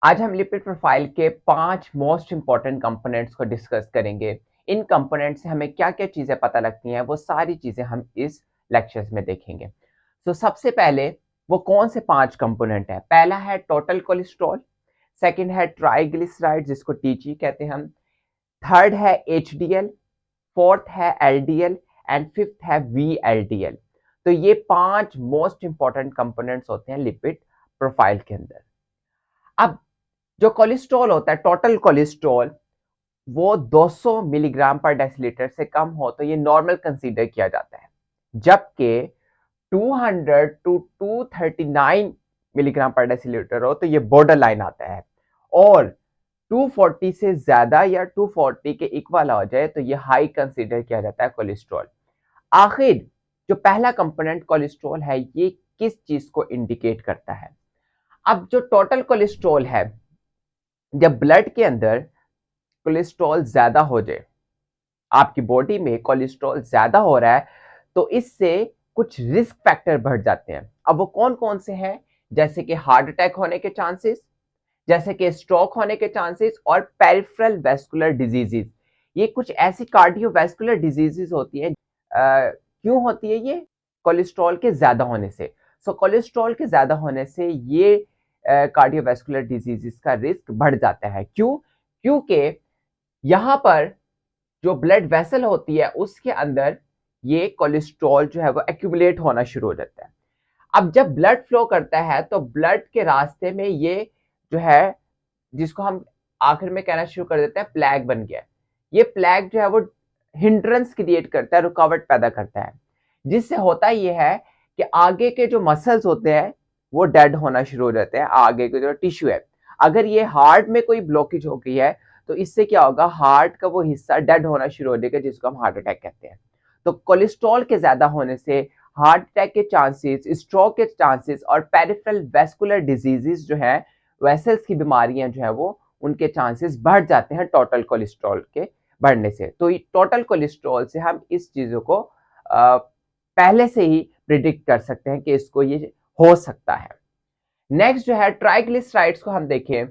आज हम lipid profile के 5 मोस्ट इंपॉर्टेंट कंपोनेंट्स को डिस्कस करेंगे। इन कंपोनेंट से हमें क्या-क्या चीजें पता लगती हैं, वो सारी चीजें हम इस लेक्चर्स में देखेंगे। तो सबसे पहले वो कौन से 5 कंपोनेंट हैं? पहला है टोटल कोलेस्ट्रॉल, सेकंड है ट्राइग्लिसराइड जिसको टीजी कहते हैं हम, थर्ड है एचडीएल, फोर्थ है एलडीएल एंड फिफ्थ है वीएलडीएल। तो ये 5 मोस्ट इंपॉर्टेंट कंपोनेंट्स होते हैं लिपिड प्रोफाइल के अंदर। अब जो कोलेस्ट्रॉल होता है, टोटल कोलेस्ट्रॉल, वो 200 मिलीग्राम पर डेसिलीटर से कम हो तो ये नॉर्मल कंसीडर किया जाता है, जबकि 200 टू 239 मिलीग्राम पर डेसिलीटर हो तो ये बॉर्डर लाइन आता है, और 240 से ज्यादा या 240 के इक्वल हो जाए तो ये हाई कंसीडर किया जाता है कोलेस्ट्रॉल। आखिर जो पहला कंपोनेंट कोलेस्ट्रॉल है, ये किस चीज को इंडिकेट करता है? अब जो टोटल कोलेस्ट्रॉल है, जब ब्लड के अंदर कोलेस्ट्रॉल ज्यादा हो जाए, आपकी बॉडी में कोलेस्ट्रॉल ज्यादा हो रहा है, तो इससे कुछ रिस्क फैक्टर बढ़ जाते हैं। अब वो कौन कौन से हैं? जैसे कि हार्ट अटैक होने के चांसेस, जैसे कि स्ट्रोक होने के चांसेस, और पेरिफेरल वैस्कुलर डिजीजेस। ये कुछ ऐसी कार्डियोवैस्कुलर डिजीजेस होती हैं। क्यों होती है ये? कोलेस्ट्रॉल के ज्यादा होने से। कोलेस्ट्रॉल के ज्यादा होने से ये कार्डियोवैस्कुलर डिजीजेस का रिस्क बढ़ जाता है। क्यों? क्योंकि यहाँ पर जो ब्लड वेसल होती है उसके अंदर ये कोलेस्ट्रॉल जो है वो एक्यूमुलेट होना शुरू हो जाता है। अब जब ब्लड फ्लो करता है तो ब्लड के रास्ते में ये जो है, जिसको हम आखिर में कहना शुरू कर देते हैं प्लैग बन गया, ये प्लैग जो है वो हिंड्रेंस क्रिएट करता है, रुकावट पैदा करता है, जिससे होता ये है कि आगे के जो मसल्स होते हैं वो डेड होना शुरू हो जाते हैं। आगे के जो टिश्यू है, अगर ये हार्ट में कोई ब्लॉकेज हो गई है तो इससे क्या होगा, हार्ट का वो हिस्सा डेड होना शुरू हो जाएगा, जिसको हम हार्ट अटैक कहते हैं। तो कोलेस्ट्रॉल के ज्यादा होने से हार्ट अटैक के चांसेस, स्ट्रोक के चांसेस और पेरिफेरल वैस्कुलर डिजीजेस जो है, वेसल्स की बीमारियां जो है वो, उनके चांसेस बढ़ जाते हैं टोटल कोलेस्ट्रॉल के बढ़ने से। तो टोटल कोलेस्ट्रॉल से हम इस चीजों को पहले से ही प्रिडिक्ट कर सकते हैं कि इसको ये हो सकता है। नेक्स्ट जो है ट्राइग्लिसराइड्स को हम देखें।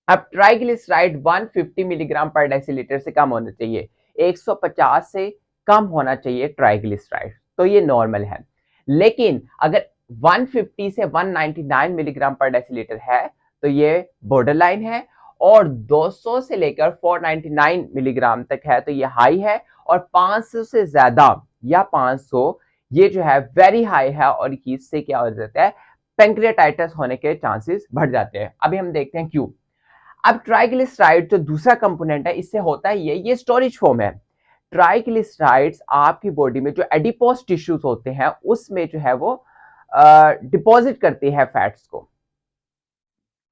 अब ट्राइग्लिसराइड 150 मिलीग्राम पर डेसिलीटर से कम होना चाहिए, 150 से कम होना चाहिए ट्राइग्लिसराइड, तो ये नॉर्मल है। लेकिन अगर 150 से 199 मिलीग्राम पर डेसिलीटर है तो ये बॉर्डर लाइन है, और 200 से लेकर 499 मिलीग्राम तक है तो ये हाई है, और 500 से ज्यादा या 500 ये जो है वेरी हाई है, और इससे क्या हो जाता है, पेंक्रियाटाइटिस होने के चांसेस बढ़ जाते हैं। अभी हम देखते हैं क्यों। अब ट्राइग्लिसराइड जो दूसरा कंपोनेंट है, इससे होता है ये स्टोरेज फॉर्म है। ट्राइग्लिसराइड्स आपकी बॉडी में जो एडिपोज टिश्यूज होते हैं उसमें जो है वो डिपॉजिट करती है फैट्स को,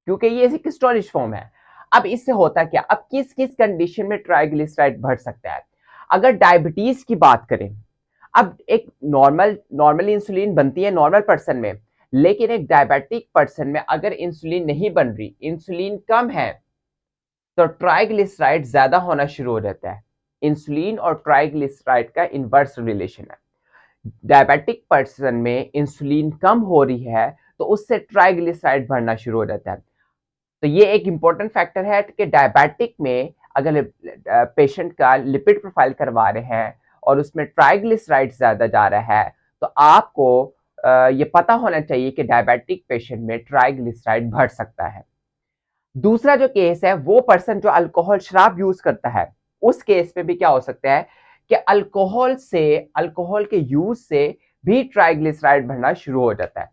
क्योंकि ये एक स्टोरेज फॉर्म है। अब इससे होता क्या, अब किस किस कंडीशन में ट्राइग्लिसराइड बढ़ सकता है? अगर डायबिटीज की बात करें, अब एक नॉर्मल इंसुलिन बनती है नॉर्मल पर्सन में, लेकिन एक डायबिटिक पर्सन में अगर इंसुलिन नहीं बन रही, इंसुलिन कम है, तो ट्राइग्लिसराइड ज्यादा होना शुरू हो जाता है। इंसुलिन और ट्राइग्लिसराइड का इनवर्स रिलेशन है। डायबिटिक पर्सन में इंसुलिन कम हो रही है तो उससे ट्राइग्लिसराइड बढ़ना शुरू हो जाता है। तो ये एक इंपॉर्टेंट फैक्टर है कि डायबिटिक में अगर पेशेंट का लिपिड प्रोफाइल करवा रहे हैं और उसमें ट्राइग्लिसराइड ज्यादा जा रहा है, तो आपको ये पता होना चाहिए कि डायबिटिक पेशेंट में ट्राइग्लिसराइड बढ़ सकता है। दूसरा जो केस है, वो पर्सन जो अल्कोहल शराब यूज करता है, उस केस में भी क्या हो सकता है कि अल्कोहल के यूज से भी ट्राइग्लिसराइड बढ़ना शुरू हो जाता है।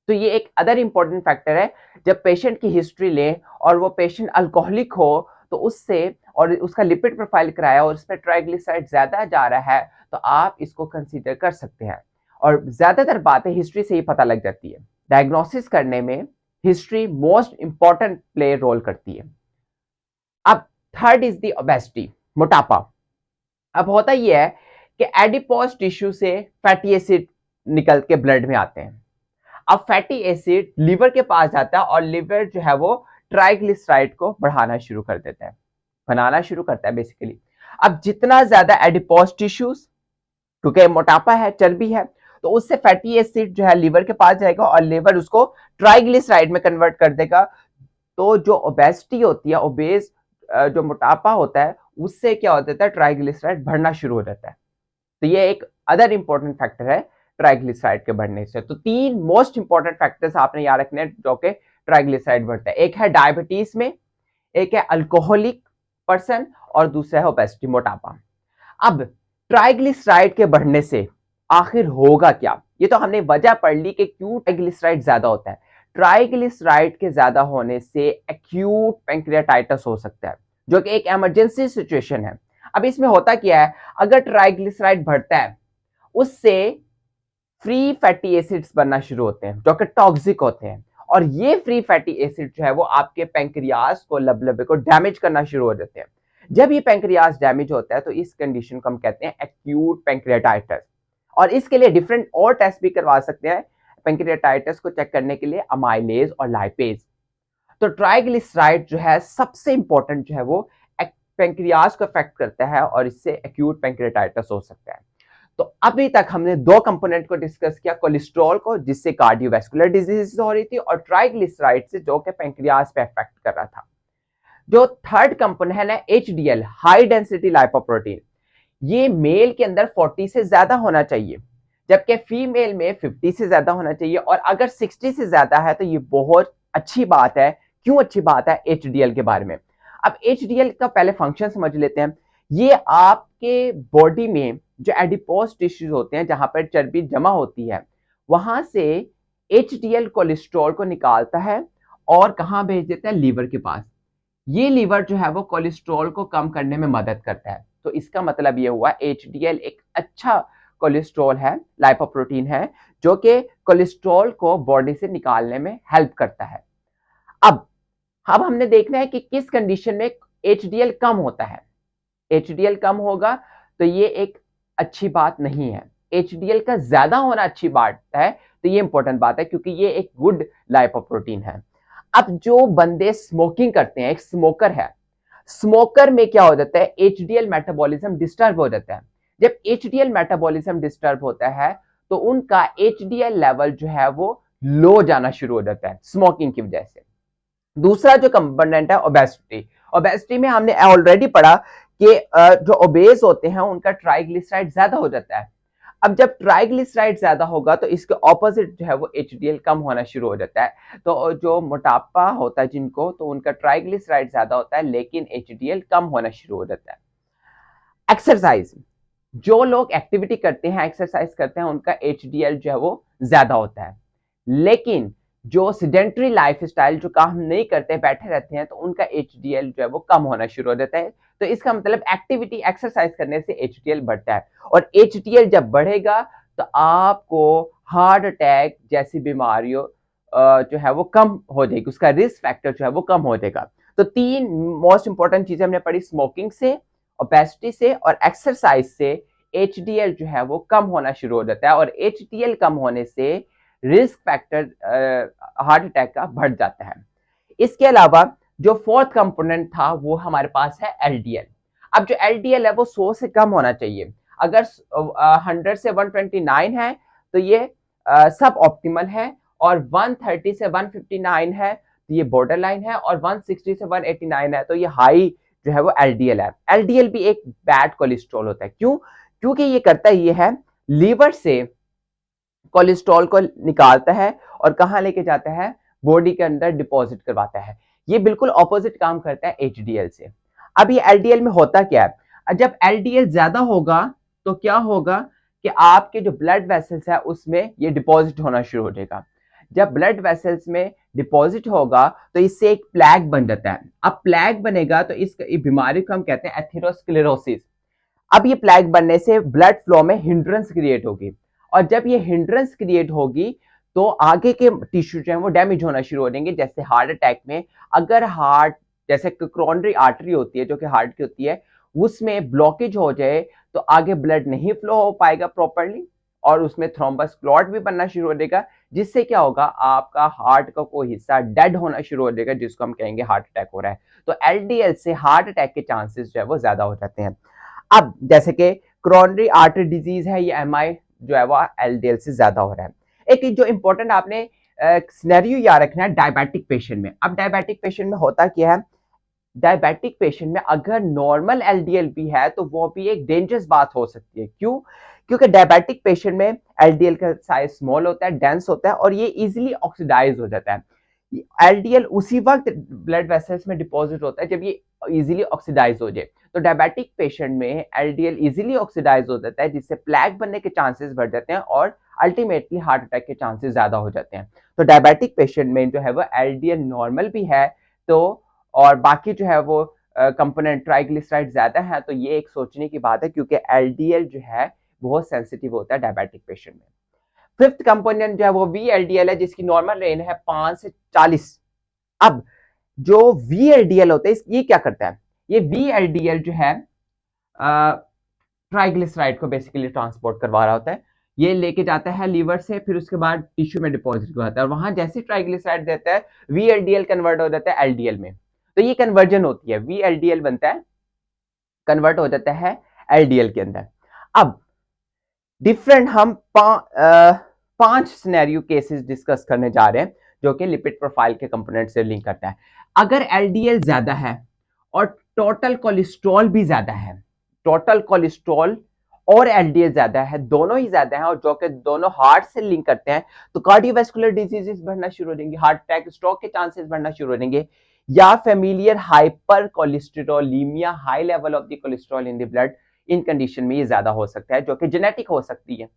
तो ये एक अदर इंपॉर्टेंट फैक्टर है। जब पेशेंट की हिस्ट्री लें और वो पेशेंट अल्कोहलिक हो तो उससे, और उसका लिपिड प्रोफाइल कराया और उसमें ट्राइग्लिसराइड ज्यादा जा रहा है, तो आप इसको कंसीडर कर सकते हैं। और ज्यादातर बातें हिस्ट्री से ही पता लग जाती है। डायग्नोसिस करने में history most important play role करती है। अब थर्ड इज द ओबेसिटी, मोटापा। अब होता यह है कि एडिपोज टिश्यू से फैटी एसिड निकल के ब्लड में आते हैं। अब फैटी एसिड लिवर के पास जाता है और लिवर जो है वो ट्राइग्लिसराइड को बढ़ाना शुरू कर देता है, बनाना शुरू करता है बेसिकली। अब जितना ज्यादा एडिपोज टिश्यूज, क्योंकि मोटापा है, चर्बी है, तो उससे फैटी एसिड जो है लिवर के पास जाएगा और लिवर उसको ट्राइग्लिसराइड में कन्वर्ट कर देगा, तो जो ओबेसिटी होती है, ओबेस जो मोटापा होता है, उससे क्या हो जाता है, ट्राइग्लिसराइड बढ़ना शुरू हो जाता है। तो ये एक अदर इंपॉर्टेंट फैक्टर है ट्राइग्लिसराइड के बढ़ने से। तो 3 मोस्ट इंपॉर्टेंट फैक्टर्स आपने याद रखने हैं जो कि ट्राइग्लिसराइड बढ़ता है। एक है डायबिटीज में, एक है अल्कोहलिक पर्सन, और दूसरा है ओबेसिटी, मोटापा। अब ट्राइग्लिसराइड के बढ़ने से आखिर होगा क्या? ये तो हमने वजह पढ़ ली कि क्यों ट्राइग्लिसराइड ज्यादा होता है। ट्राइग्लिसराइड के ज्यादा होने से एक्यूट पैंक्रियाटाइटिस हो सकता है, जो कि एक इमरजेंसी सिचुएशन है। अब इसमें होता क्या है, अगर ट्राइग्लिसराइड बढ़ता है, उससे फ्री फैटी एसिड्स बनना शुरू होते हैं जो कि टॉक्सिक होते हैं, और ये फ्री फैटी एसिड जो है वो आपके पैंक्रियाज को, लबलबे को डैमेज करना शुरू हो जाते हैं। जब ये पैंक्रियाज डैमेज होता है तो इस कंडीशन को हम कहते हैं एक्यूट पैंक्रियाटाइटिस। और इसके लिए डिफरेंट और टेस्ट भी करवा सकते हैं पैंक्रियाटाइटिस को चेक करने के लिए, अमाइलेज और लाइपेज। तो ट्राइग्लिसराइड जो है सबसे इंपॉर्टेंट जो है वो पैंक्रियाज को अफेक्ट करता है, और इससे एक्यूट पैंक्रियाटाइटिस हो सकता है। तो अभी तक हमने 2 कंपोनेंट को डिस्कस किया, कोलेस्ट्रॉल को जिससे कार्डियोवैस्कुलर डिजीज हो रही थी, और ट्राइग्लिसराइड से जो कि पैंक्रियाज पे अफेक्ट कर रहा था। जो थर्ड कंपोनेंट है एचडीएल, हाई डेंसिटी लाइपोप्रोटीन, ये मेल के अंदर 40 से ज्यादा होना चाहिए, जबकि फीमेल में 50 से ज्यादा होना चाहिए, और अगर 60 से ज्यादा है तो ये बहुत अच्छी बात है। क्यों अच्छी बात है? एचडीएल के बारे में। अब एचडीएल का पहले फंक्शन समझ लेते हैं। ये आपके बॉडी में जो एडिपोज टिश्यूज होते हैं, जहां पर चर्बी जमा होती है, वहां से एचडीएल कोलेस्ट्रॉल को निकालता है और कहां भेज देता है? लीवर के पास। ये लीवर जो है वो कोलेस्ट्रॉल को कम करने में मदद करता है। तो इसका मतलब ये हुआ एचडीएल एक अच्छा कोलेस्ट्रॉल है, लाइपोप्रोटीन है, जो कि कोलेस्ट्रॉल को बॉडी से निकालने में हेल्प करता है। अब हमने देखना है कि किस कंडीशन में एचडीएल कम होता है। एचडीएल कम होगा तो ये एक अच्छी बात नहीं है। एचडीएल का ज्यादा होना अच्छी बात है, तो ये इंपॉर्टेंट बात है क्योंकि ये एक गुड लाइपोप्रोटीन है। अब जो बंदे स्मोकिंग करते हैं, एक स्मोकर है, स्मोकर में क्या हो जाता है? एचडीएल मेटाबॉलिज्म डिस्टर्ब हो जाता है। जब एचडीएल मेटाबॉलिज्म डिस्टर्ब होता है तो उनका एचडीएल लेवल जो है वो लो जाना शुरू हो जाता है स्मोकिंग की वजह से। दूसरा जो कंपोनेंट है ओबेसिटी, ओबेसिटी में हमने ऑलरेडी पढ़ा कि जो ओबेस होते हैं उनका ट्राइग्लिसराइड ज्यादा हो जाता है। अब जब ट्राइग्लिसराइड ज्यादा होगा तो इसके ऑपोजिट जो है वो एचडीएल कम होना शुरू हो जाता है। तो जो मोटापा होता है जिनको, तो उनका ट्राइग्लिसराइड ज्यादा होता है लेकिन एचडीएल कम होना शुरू हो जाता है। एक्सरसाइज, जो लोग एक्टिविटी करते हैं, एक्सरसाइज करते हैं, उनका एचडीएल जो है वो ज्यादा होता है। लेकिन जो सेडेंटरी लाइफस्टाइल, जो काम नहीं करते, बैठे रहते हैं, तो उनका एचडीएल जो है वो कम होना शुरू हो जाता है। तो इसका मतलब एक्टिविटी, एक्सरसाइज करने से एचडीएल बढ़ता है, और एचडीएल जब बढ़ेगा तो आपको हार्ट अटैक जैसी बीमारियों जो है वो कम हो जाएगी, उसका रिस्क फैक्टर जो है वो कम हो जाएगा। तो 3 मोस्ट इंपॉर्टेंट चीजें हमने पढ़ी, स्मोकिंग से, ओबेसिटी से और एक्सरसाइज से एचडीएल जो है वो कम होना शुरू हो जाता है, और एचडीएल कम होने से रिस्क फैक्टर हार्ट अटैक का बढ़ जाता है। इसके अलावा जो फोर्थ कंपोनेंट था वो हमारे पास है एलडीएल। अब जो एलडीएल है वो 100 से कम होना चाहिए। अगर 100 से 129 है तो ये सब ऑप्टिमल है, और 130 से 159 है तो ये बॉर्डर लाइन है, और 160 से 189 है तो ये हाई जो है वो एलडीएल है। एलडीएल भी एक बैड कोलेस्ट्रॉल होता है। क्यों? क्योंकि ये करता ये है, लीवर से कोलेस्ट्रॉल को निकालता है और कहां लेके जाता है? बॉडी के अंदर डिपॉजिट करवाता है। ये बिल्कुल ऑपोजिट काम करता है एचडीएल से। अब ये एलडीएल में होता क्या है? जब एलडीएल ज्यादा होगा तो क्या होगा कि आपके जो ब्लड वेसल्स है उसमें ये डिपॉजिट होना शुरू हो जाएगा। जब ब्लड वेसल्स में डिपॉजिट होगा तो इससे एक प्लैग बन जाता है। अब प्लैग बनेगा तो इस बीमारी को हम कहते हैं एथेरोस्क्लेरोसिस। अब ये प्लैग बनने से ब्लड फ्लो में हिंड्रेंस क्रिएट होगी, और जब ये हिंड्रेंस क्रिएट होगी तो आगे के टिश्यू जो है वो डैमेज होना शुरू हो जाएंगे। जैसे हार्ट अटैक में, अगर हार्ट, जैसे कोरोनरी आर्टरी होती है जो कि हार्ट की होती है, उसमें ब्लॉकेज हो जाए तो आगे ब्लड नहीं फ्लो हो पाएगा प्रॉपरली, और उसमें थ्रोम्बस क्लॉट भी बनना शुरू हो जाएगा, जिससे क्या होगा? आपका हार्ट का कोई हिस्सा डेड होना शुरू हो जाएगा, जिसको हम कहेंगे हार्ट अटैक हो रहा है। तो एलडीएल से हार्ट अटैक के चांसेस जो है वो ज्यादा हो जाते हैं। अब जैसे कि कोरोनरी आर्टरी डिजीज है, ये एमआई जो है वो एलडीएल से ज्यादा हो रहा है। एक जो इंपॉर्टेंट आपने सिनेरियो याद रखना है डायबिटिक पेशेंट में। अब डायबिटिक पेशेंट में होता क्या है, डायबिटिक पेशेंट में अगर नॉर्मल एलडीएल भी है तो वो भी एक डेंजरस बात हो सकती है। क्यों? क्योंकि डायबिटिक पेशेंट में एलडीएल का साइज स्मॉल होता है, डेंस होता है और ये इजीली ऑक्सीडाइज हो जाता है। एलडीएल उसी वक्त ब्लड वेसल्स में डिपॉजिट होता है जब ये इजीली ऑक्सीडाइज हो जाए। तो डायबिटिक पेशेंट में एलडीएल इजीली ऑक्सीडाइज हो जाता है जिससे प्लेक बनने के चांसेस बढ़ जाते हैं और अल्टीमेटली हार्ट अटैक के चांसेस ज्यादा हो जाते हैं। तो डायबिटिक पेशेंट में जो है वो एलडीएल नॉर्मल भी है तो और बाकी जो है वो कंपोनेंट ट्राइग्लिसराइड ज्यादा है तो ये एक सोचने की बात है, क्योंकि एलडीएल जो है बहुत सेंसिटिव होता है डायबिटिक पेशेंट में। फिफ्थ कंपोनेंट जो है वो वीएलडीएल है जिसकी नॉर्मल रेंज है 5 से 40। अब जो वीएलडीएल होता है ये क्या करता है, ये वीएलडीएल जो है ट्राइग्लिसराइड को बेसिकली ट्रांसपोर्ट करवा रहा होता है। ये लेके जाता है लीवर से, फिर उसके बाद टिश्यू में डिपॉजिट होता है और वहां जैसे ट्राइग्लिसराइड देता है वीएलडीएल कन्वर्ट हो जाता है एलडीएल में। तो ये कन्वर्जन होती है, वीएलडीएल बनता है, कन्वर्ट हो जाता है एलडीएल के अंदर। अब डिफरेंट हम 5 सिनेरियो केसेस डिस्कस करने जा रहे हैं जो कि लिपिड प्रोफाइल के कंपोनेंट से लिंक करता है। अगर एलडीएल ज्यादा है और टोटल कोलेस्ट्रॉल भी ज्यादा है, टोटल कोलेस्ट्रॉल और एलडीएल ज्यादा है, दोनों ही ज्यादा है और जो कि दोनों हार्ट से लिंक करते हैं, तो कार्डियोवैस्कुलर डिजीजेस बढ़ना शुरू हो जाएंगे, हार्ट अटैक स्ट्रोक के चांसेस बढ़ना शुरू हो जाएंगे, या familiar hypercholesterolemia, high level of the cholesterol in the blood, in condition में ये ज्यादा हो सकता है जो कि जेनेटिक हो सकती है।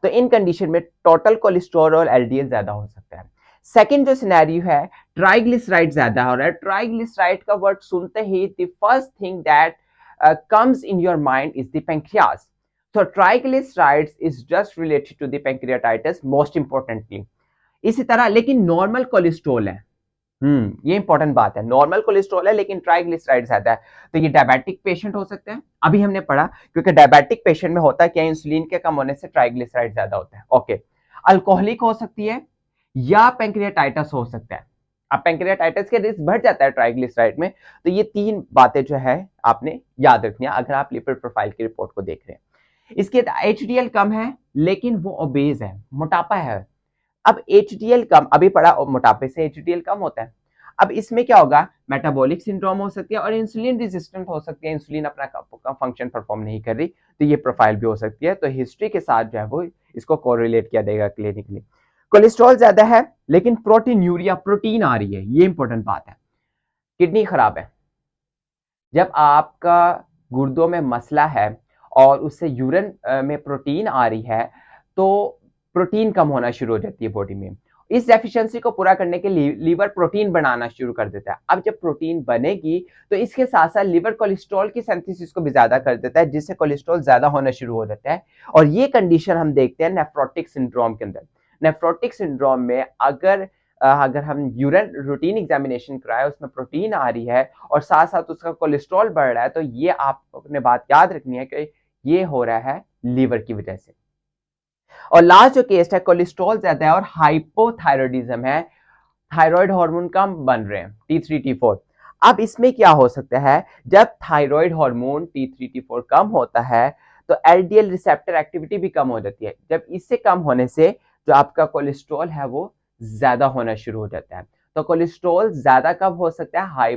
तो इन कंडीशन में टोटल कोलेस्ट्रॉल और एलडीएल ज्यादा हो सकता है। सेकंड जो सिनेरियो है, ट्राइग्लिसराइड ज्यादा हो रहा है। ट्राइग्लिसराइड का वर्ड सुनते ही the first thing that comes in your mind is the pancreas. So triglycerides is just related to the pancreatitis most importantly. इसी तरह लेकिन नॉर्मल कोलेस्ट्रॉल है, ये इंपॉर्टेंट बात है, नॉर्मल कोलेस्ट्रॉल है लेकिन ट्राइग्लिसराइड ज्यादा है, तो ये डायबिटिक पेशेंट हो सकते हैं। अभी हमने पढ़ा क्योंकि डायबिटिक पेशेंट में होता है क्या, इंसुलिन के कम होने से ट्राइग्लिसराइड ज्यादा होता है। ओके, अल्कोहलिक हो सकती है या पैंक्रियाटाइटिस हो सकता है। अब पैंक्रियाटाइटिस के रिस्क बढ़ जाता है ट्राइग्लिसराइड में। तो ये 3 बातें जो है आपने याद रखनी है अगर आप लिपिड प्रोफाइल की रिपोर्ट को देख रहे हैं। इसके एचडीएल कम है लेकिन वो ओबेज है, मोटापा है। अब एचडीएल कम, अभी पढ़ा मोटापे से एचडीएल कम होता है। अब इसमें क्या होगा, मेटाबॉलिक सिंड्रोम हो सकती है और इंसुलिन रेजिस्टेंट हो सकती है, इंसुलिन अपना फंक्शन परफॉर्म नहीं कर रही, तो ये प्रोफाइल भी हो सकती है। तो हिस्ट्री के साथ जो है वो इसको कोरिलेट किया जाएगा क्लिनिकली। कोलेस्ट्रॉल ज्यादा है लेकिन प्रोटीन यूरिया प्रोटीन आ रही है, ये इंपॉर्टेंट बात है। किडनी खराब है, जब आपका गुर्दों में मसला है और उससे यूरिन में प्रोटीन आ रही है तो प्रोटीन कम होना शुरू हो जाती है बॉडी में। इस डेफिशिएंसी को पूरा करने के लिए लीवर प्रोटीन बनाना शुरू कर देता है। अब जब प्रोटीन बनेगी तो इसके साथ साथ लीवर कोलेस्ट्रॉल की सिंथेसिस को भी ज्यादा कर देता है जिससे कोलेस्ट्रॉल ज्यादा होना शुरू हो जाता है। और ये कंडीशन हम देखते हैं नेफ्रोटिक सिंड्रोम के अंदर। नेफ्रोटिक सिंड्रोम में अगर हम यूरिन रूटीन एग्जामिनेशन कराए उसमें प्रोटीन आ रही है और साथ साथ उसका कोलेस्ट्रॉल बढ़ रहा है, तो ये आपने बात याद रखनी है कि ये हो रहा है लीवर की वजह से। और लास्ट जो केस है, कोलेस्ट्रॉल ज्यादा है और हाइपोथायरॉयडिज्म है, थायराइड हार्मोन कम बन रहे हैं T3 T4। अब इसमें क्या हो सकता है, जब थायराइड हार्मोन T3 T4 कम होता है तो एलडीएल रिसेप्टर एक्टिविटी भी कम हो जाती है। जब इससे कम होने से जो आपका कोलेस्ट्रॉल है वो ज्यादा होना शुरू हो जाता है। तो कोलेस्ट्रॉल ज्यादा कब हो सकता है,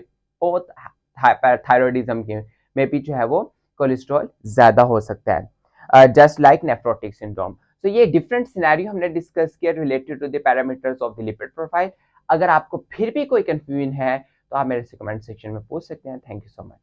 हाइपोथायरॉयडिज्म में भी जो है वो कोलेस्ट्रॉल ज्यादा हो सकता है, जस्ट लाइक नेफ्रोटिक सिंड्रोम। तो ये डिफरेंट सिनेरियो हमने डिस्कस किया related to the parameters of the lipid profile. अगर आपको फिर भी कोई कंफ्यूजन है तो आप मेरे से कमेंट सेक्शन में पूछ सकते हैं। Thank you so much.